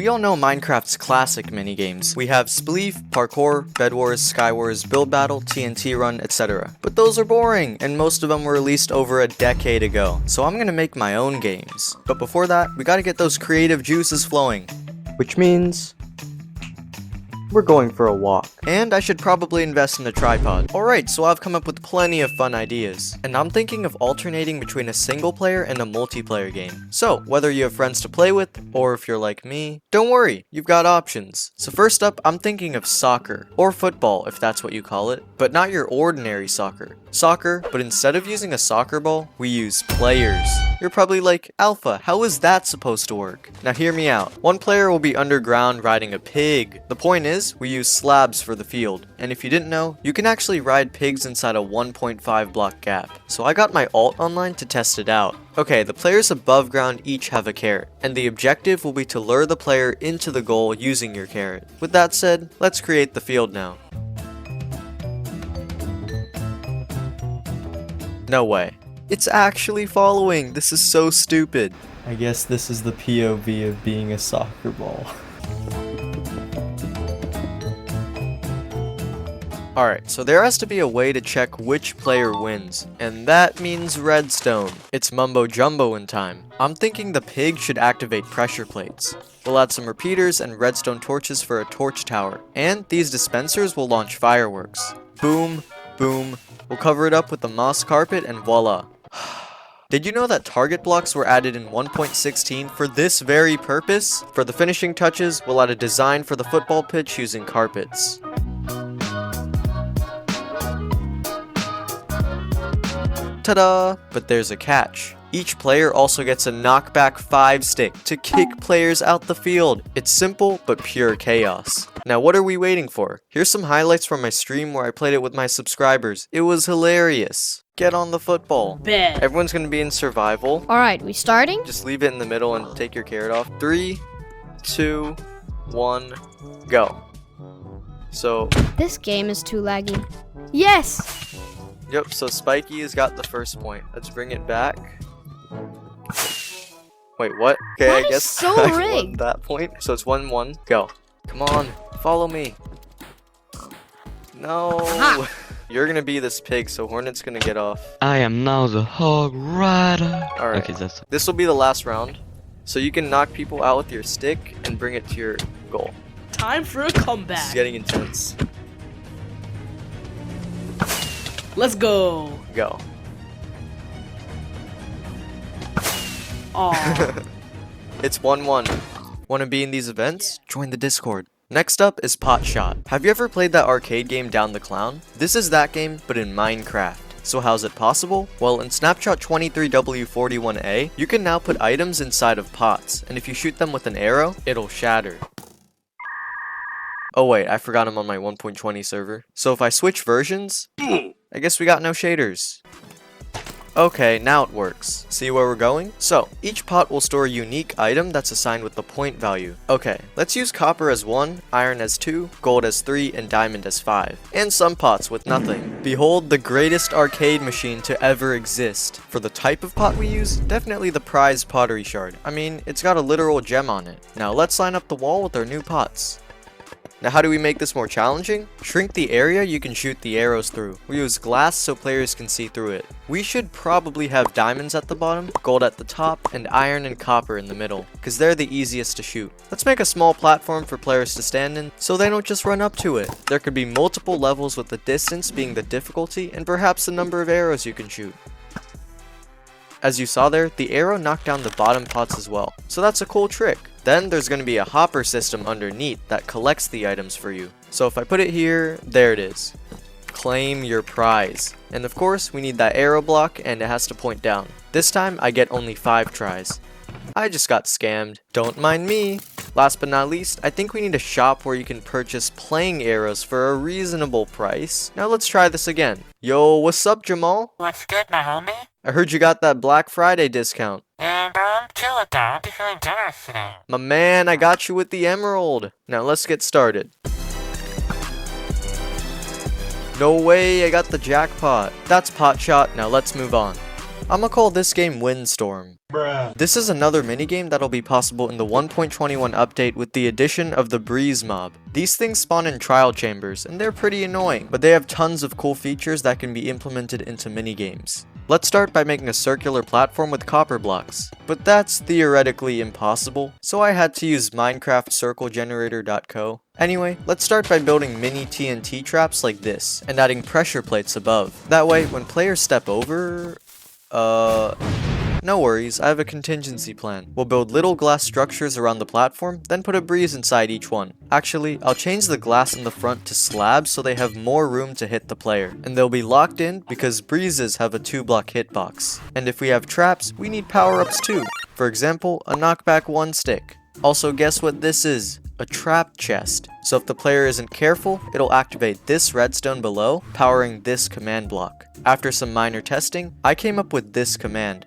We all know Minecraft's classic minigames. We have Spleef, Parkour, Bed Wars, Sky Wars, Build Battle, TNT Run, etc. But those are boring, and most of them were released over a decade ago. So I'm gonna make my own games. But before that, we gotta get those creative juices flowing. Which means we're going for a walk. And I should probably invest in a tripod. Alright, so I've come up with plenty of fun ideas. And I'm thinking of alternating between a single player and a multiplayer game. So, whether you have friends to play with, or if you're like me, don't worry, you've got options. So first up, I'm thinking of soccer. Or football, if that's what you call it. But not your ordinary soccer. Soccer, but instead of using a soccer ball, we use players. You're probably like, Alpha, how is that supposed to work? Now hear me out. One player will be underground riding a pig. The point is, we use slabs for the field. And if you didn't know, you can actually ride pigs inside a 1.5 block gap. So I got my alt online to test it out. Okay, the players above ground each have a carrot, and the objective will be to lure the player into the goal using your carrot. With that said, let's create the field now. No way. It's actually following! This is so stupid. I guess this is the POV of being a soccer ball. Alright, so there has to be a way to check which player wins, and that means redstone. It's mumbo jumbo in time. I'm thinking the pig should activate pressure plates. We'll add some repeaters and redstone torches for a torch tower, and these dispensers will launch fireworks. Boom, boom. We'll cover it up with the moss carpet and voila. Did you know that target blocks were added in 1.16 for this very purpose? For the finishing touches, we'll add a design for the football pitch using carpets. Ta-da! But there's a catch. Each player also gets a knockback 5 stick to kick players out the field. It's simple, but pure chaos. Now what are we waiting for? Here's some highlights from my stream where I played it with my subscribers. It was hilarious. Get on the football. Bet. Everyone's gonna be in survival. Alright, we starting? Just leave it in the middle and take your carrot off. 3, 2, 1, go. So... This game is too laggy. Yes! Yep, so Spiky has got the first point. Let's bring it back. Wait, what? Okay, That I is guess so I won rigged. that point. So it's 1-1. Go. Come on, follow me. No. Aha. You're gonna be this pig, so Hornet's gonna get off. I am now the Hog Rider. Alright. Okay, that's This will be the last round. So you can knock people out with your stick and bring it to your goal. Time for a This is comeback. getting intense. Let's go. Go. Aw. It's 1-1. Wanna be in these events? Join the Discord. Next up is Potshot. Have you ever played that arcade game Down the Clown? This is that game, but in Minecraft. So how's it possible? Well, in Snapshot 23W41A, you can now put items inside of pots, and if you shoot them with an arrow, it'll shatter. Oh wait, I forgot I'm on my 1.20 server. So if I switch versions, I guess we got no shaders. Okay, now it works. See where we're going? So, each pot will store a unique item that's assigned with the point value. Okay, let's use copper as 1, iron as 2, gold as 3, and diamond as 5. And some pots with nothing. Behold the greatest arcade machine to ever exist. For the type of pot we use, definitely the prize pottery shard. I mean, it's got a literal gem on it. Now let's line up the wall with our new pots. Now how do we make this more challenging? Shrink the area you can shoot the arrows through. We use glass so players can see through it. We should probably have diamonds at the bottom, gold at the top, and iron and copper in the middle, because they're the easiest to shoot. Let's make a small platform for players to stand in, so they don't just run up to it. There could be multiple levels with the distance being the difficulty, and perhaps the number of arrows you can shoot. As you saw there, the arrow knocked down the bottom pots as well, so that's a cool trick. Then there's going to be a hopper system underneath that collects the items for you. So if I put it here, there it is. Claim your prize. And of course, we need that arrow block and it has to point down. This time, I get only 5 tries. I just got scammed. Don't mind me. Last but not least, I think we need a shop where you can purchase playing arrows for a reasonable price. Now let's try this again. Yo, what's up, Jamal? What's good, my homie? I heard you got that Black Friday discount. And I'm chill with that. I'll be feeling generous today. My man, I got you with the emerald. Now let's get started. No way, I got the jackpot. That's Potshot, now let's move on. I'ma call this game Windstorm. This is another minigame that'll be possible in the 1.21 update with the addition of the breeze mob. These things spawn in trial chambers, and they're pretty annoying, but they have tons of cool features that can be implemented into minigames. Let's start by making a circular platform with copper blocks, but that's theoretically impossible, so I had to use minecraftcirclegenerator.co. Anyway, let's start by building mini TNT traps like this, and adding pressure plates above. That way, when players step over... no worries, I have a contingency plan. We'll build little glass structures around the platform, then put a breeze inside each one. Actually, I'll change the glass in the front to slabs so they have more room to hit the player. And they'll be locked in because breezes have a 2-block hitbox. And if we have traps, we need power-ups too. For example, a knockback 1 stick. Also, guess what this is? A trap chest. So if the player isn't careful, it'll activate this redstone below, powering this command block. After some minor testing, I came up with this command.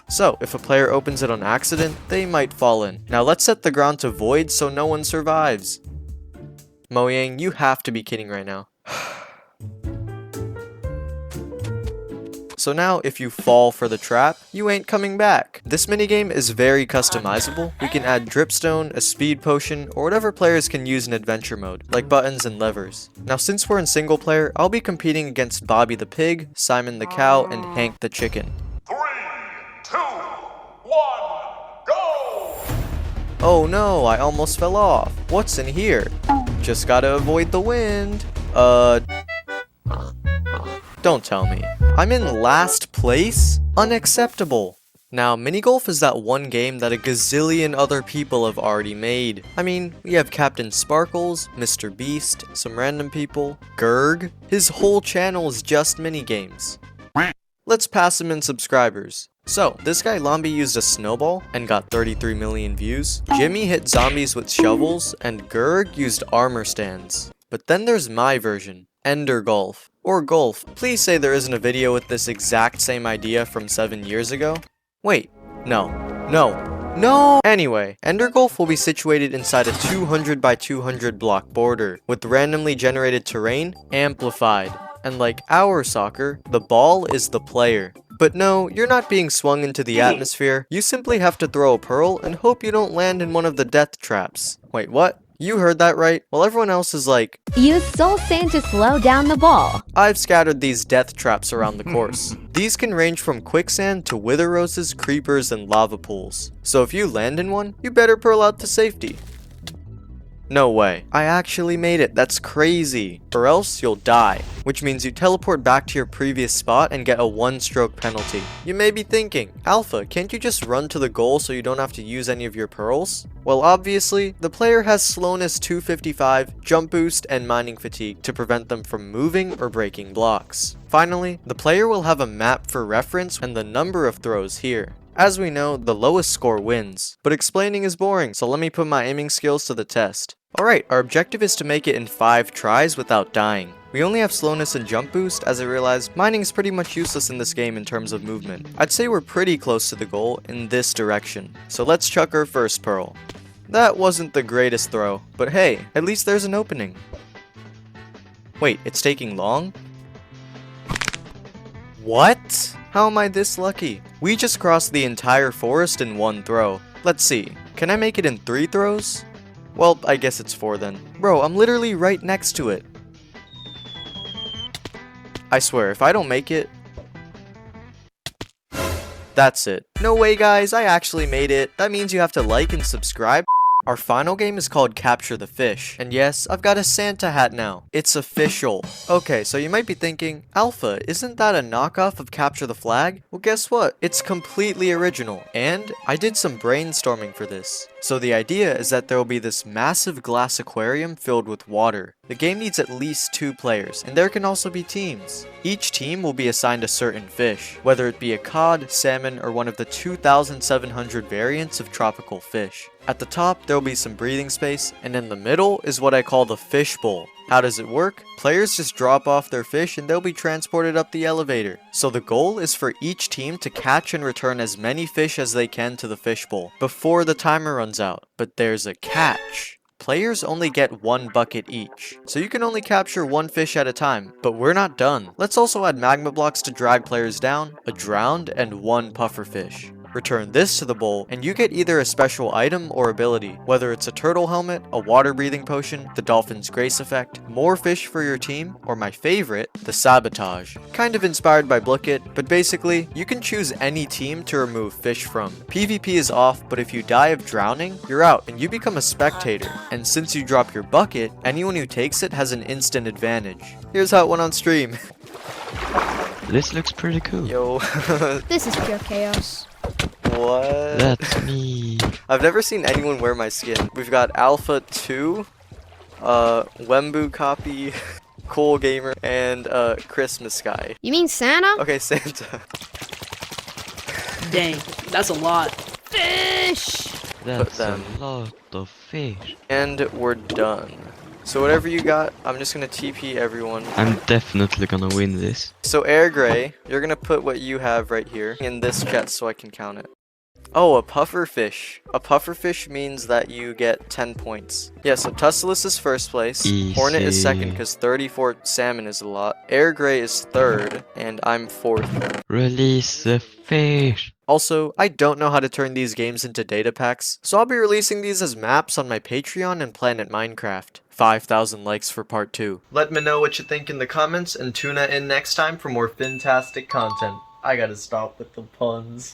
So, if a player opens it on accident, they might fall in. Now let's set the ground to void so no one survives. Moyang, you have to be kidding right now. So now, if you fall for the trap, you ain't coming back. This minigame is very customizable. We can add dripstone, a speed potion, or whatever players can use in adventure mode, like buttons and levers. Now since we're in single player, I'll be competing against Bobby the Pig, Simon the Cow, and Hank the Chicken. 3, 2, 1, go! Oh no, I almost fell off. What's in here? Just gotta avoid the wind. Don't tell me. I'm in last place? Unacceptable. Now, Minigolf is that one game that a gazillion other people have already made. I mean, we have Captain Sparkles, Mr. Beast, some random people, Gerg. His whole channel is just minigames. Let's pass him in subscribers. So, this guy Lombi used a snowball and got 33 million views. Jimmy hit zombies with shovels, and Gerg used armor stands. But then there's my version, Ender Golf. Or Golf. Please say there isn't a video with this exact same idea from 7 years ago. Wait, no. Anyway, Ender Golf will be situated inside a 200 by 200 block border, with randomly generated terrain amplified. And like our soccer, the ball is the player. But no, you're not being swung into the atmosphere. You simply have to throw a pearl and hope you don't land in one of the death traps. Wait, what? You heard that right? While everyone else is like, use Soul Sand to slow down the ball. I've scattered these death traps around the course. These can range from quicksand to wither roses, creepers, and lava pools. So if you land in one, you better pearl out to safety. No way. I actually made it. That's crazy. Or else you'll die. Which means you teleport back to your previous spot and get a 1-stroke penalty. You may be thinking, Alpha, can't you just run to the goal so you don't have to use any of your pearls? Well, obviously, the player has slowness 255, jump boost, and mining fatigue to prevent them from moving or breaking blocks. Finally, the player will have a map for reference and the number of throws here. As we know, the lowest score wins, but explaining is boring, so let me put my aiming skills to the test. Alright, our objective is to make it in 5 tries without dying. We only have slowness and jump boost, as I realized mining is pretty much useless in this game in terms of movement. I'd say we're pretty close to the goal in this direction, so let's chuck our first pearl. That wasn't the greatest throw, but hey, at least there's an opening. Wait, it's taking long? What? How am I this lucky? We just crossed the entire forest in 1 throw. Let's see, can I make it in 3 throws? Well, I guess it's 4 then. Bro, I'm literally right next to it. I swear, if I don't make it... That's it. No way guys, I actually made it. That means you have to like and subscribe. Our final game is called Capture the Fish. And yes, I've got a Santa hat now. It's official. Okay, so you might be thinking, Alpha, isn't that a knockoff of Capture the Flag? Well, guess what? It's completely original. And I did some brainstorming for this. So the idea is that there will be this massive glass aquarium filled with water. The game needs at least 2 players, and there can also be teams. Each team will be assigned a certain fish, whether it be a cod, salmon, or one of the 2,700 variants of tropical fish. At the top, there will be some breathing space, and in the middle is what I call the fish bowl. How does it work? Players just drop off their fish and they'll be transported up the elevator. So the goal is for each team to catch and return as many fish as they can to the fishbowl before the timer runs out. But there's a catch. Players only get 1 bucket each, so you can only capture 1 fish at a time, but we're not done. Let's also add magma blocks to drag players down, a drowned, and 1 puffer fish. Return this to the bowl, and you get either a special item or ability, whether it's a turtle helmet, a water breathing potion, the dolphin's grace effect, more fish for your team, or my favorite, the sabotage. Kind of inspired by Blookit, but basically, you can choose any team to remove fish from. PvP is off, but if you die of drowning, you're out, and you become a spectator. And since you drop your bucket, anyone who takes it has an instant advantage. Here's how it went on stream. This looks pretty cool. Yo. This is pure chaos. What? That's me. I've never seen anyone wear my skin. We've got Alpha 2, Wembu copy, Cool Gamer, and Christmas guy. You mean Santa? Okay, Santa. Dang, that's a lot. Fish! That's a them. lot of fish. And we're done. So whatever you got, I'm just gonna TP everyone. I'm definitely gonna win this. So Air Gray, you're gonna put what you have right here in this chest so I can count it. Oh, a puffer fish. A puffer fish means that you get 10 points. Yeah, so Tussulus is first place. Hornet is second Easy. because 34 salmon is a lot. Air Gray is third, and I'm fourth. Release the fish. Also, I don't know how to turn these games into data packs, so I'll be releasing these as maps on my Patreon and Planet Minecraft. 5,000 likes for part 2. Let me know what you think in the comments, and tune in next time for more fantastic content. I gotta stop with the puns.